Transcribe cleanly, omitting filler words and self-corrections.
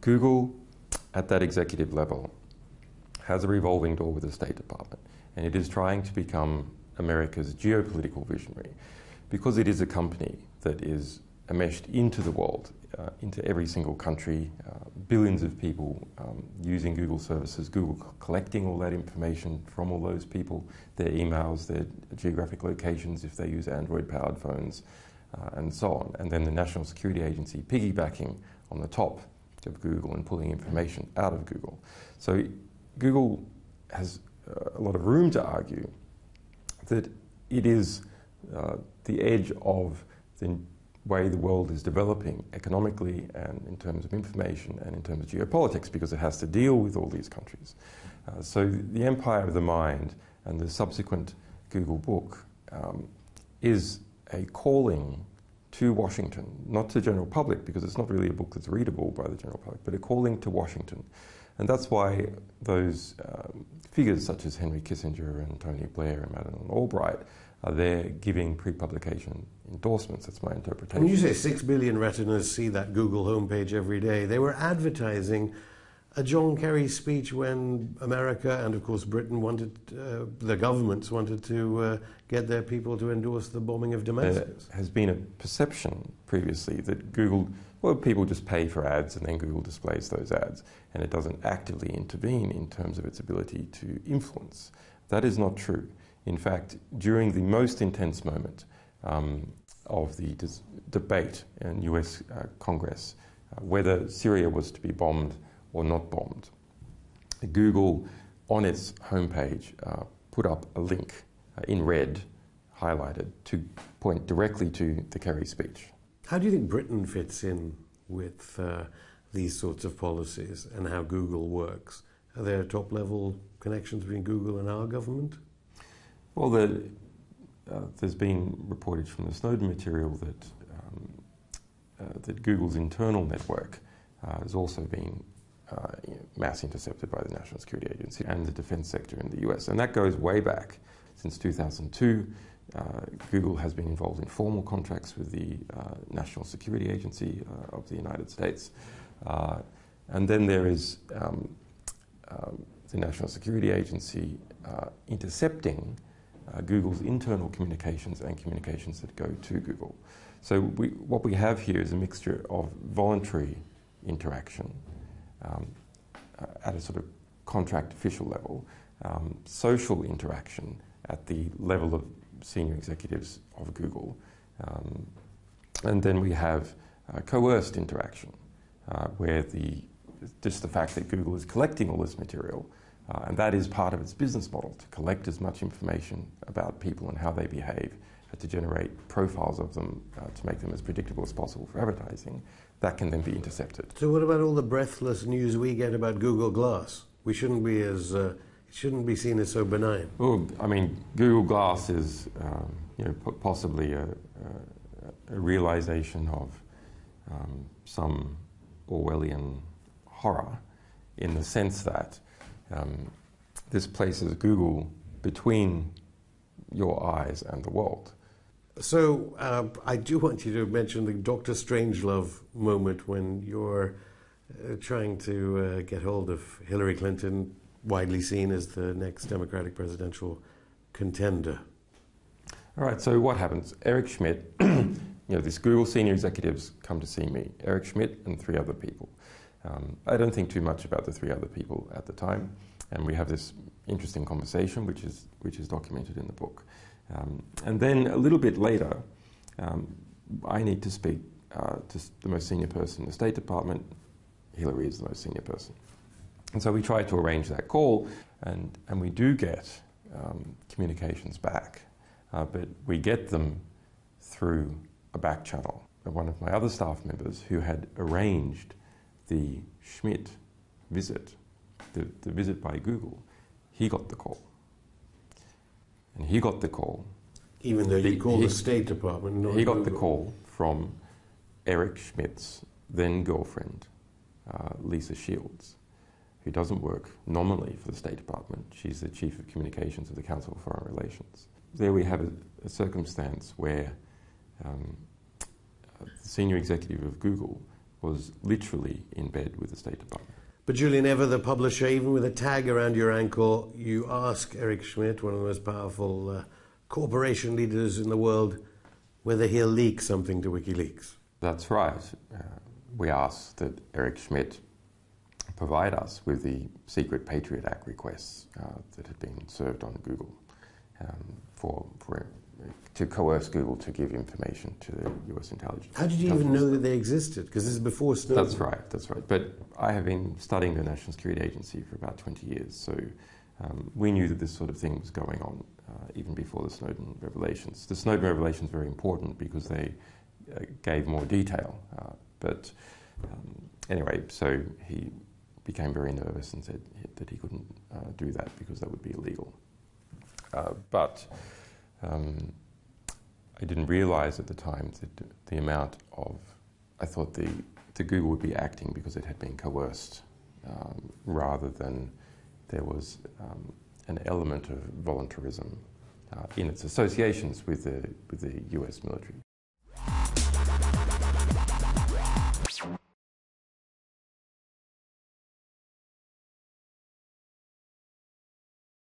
Google, at that executive level, has a revolving door with the State Department, and it is trying to become America's geopolitical visionary because it is a company that is enmeshed into the world, into every single country, billions of people using Google services, Google collecting all that information from all those people, their emails, their geographic locations if they use Android-powered phones, and so on. And then the National Security Agency piggybacking on the top of Google and pulling information out of Google. So Google has a lot of room to argue that it is the edge of the way the world is developing economically and in terms of information and in terms of geopolitics, because it has to deal with all these countries. So the empire of the mind and the subsequent Google book is a calling to Washington, not to the general public, because it's not really a book that's readable by the general public, but a calling to Washington. And that's why those figures such as Henry Kissinger and Tony Blair and Madeleine Albright are there giving pre-publication endorsements. That's my interpretation. When you say 6 billion retinas see that Google homepage every day, they were advertising a John Kerry speech when America and, of course, Britain wanted, the governments wanted to get their people to endorse the bombing of Damascus. There has been a perception previously that Google, well, people just pay for ads and then Google displays those ads, and it doesn't actively intervene in terms of its ability to influence. That is not true. In fact, during the most intense moment of the debate in US Congress, whether Syria was to be bombed or not bombed, Google, on its homepage, put up a link in red, highlighted, to point directly to the Kerry speech. How do you think Britain fits in with these sorts of policies and how Google works? Are there top-level connections between Google and our government? Well, there's been reportage from the Snowden material that Google's internal network has also been mass intercepted by the National Security Agency and the defense sector in the US. And that goes way back. Since 2002, Google has been involved in formal contracts with the National Security Agency of the United States. And then there is the National Security Agency intercepting Google's internal communications and communications that go to Google. So what we have here is a mixture of voluntary interaction at a sort of contract official level, social interaction at the level of senior executives of Google, and then we have coerced interaction, where just the fact that Google is collecting all this material, and that is part of its business model, to collect as much information about people and how they behave, to generate profiles of them, to make them as predictable as possible for advertising, that can then be intercepted. So what about all the breathless news we get about Google Glass? We shouldn't be it shouldn't be seen as so benign. Well, I mean, Google Glass is possibly a realization of some Orwellian horror, in the sense that this places Google between your eyes and the world. So I do want you to mention the Dr. Strangelove moment when you're trying to get hold of Hillary Clinton, widely seen as the next Democratic presidential contender. All right, so what happens? Eric Schmidt, these Google senior executives come to see me, Eric Schmidt and 3 other people. I don't think too much about the 3 other people at the time, and we have this interesting conversation, which is documented in the book. And then a little bit later, I need to speak to the most senior person in the State Department. Hillary is the most senior person. And so we try to arrange that call, and we do get communications back, but we get them through a back channel. One of my other staff members who had arranged the Schmidt visit, the visit by Google, he got the call. And he got the call. Even though you called the State Department, not He got Google. the call from Eric Schmidt's then-girlfriend, Lisa Shields, who doesn't work nominally for the State Department. She's the Chief of Communications of the Council for Foreign Relations. There we have a circumstance where the senior executive of Google was literally in bed with the State Department. But Julian, ever the publisher, even with a tag around your ankle, you ask Eric Schmidt, one of the most powerful corporation leaders in the world, whether he'll leak something to WikiLeaks. That's right. We asked that Eric Schmidt provide us with the secret Patriot Act requests that had been served on Google to coerce Google to give information to the US intelligence. How did you even know that they existed? Because this is before Snowden. That's right. But I have been studying the National Security Agency for about 20 years, so we knew that this sort of thing was going on even before the Snowden revelations. The Snowden revelations were very important because they gave more detail. Anyway, so he became very nervous and said that he couldn't do that because that would be illegal. But I didn't realize at the time that the amount of, I thought the Google would be acting because it had been coerced rather than there was an element of voluntarism in its associations with the US military.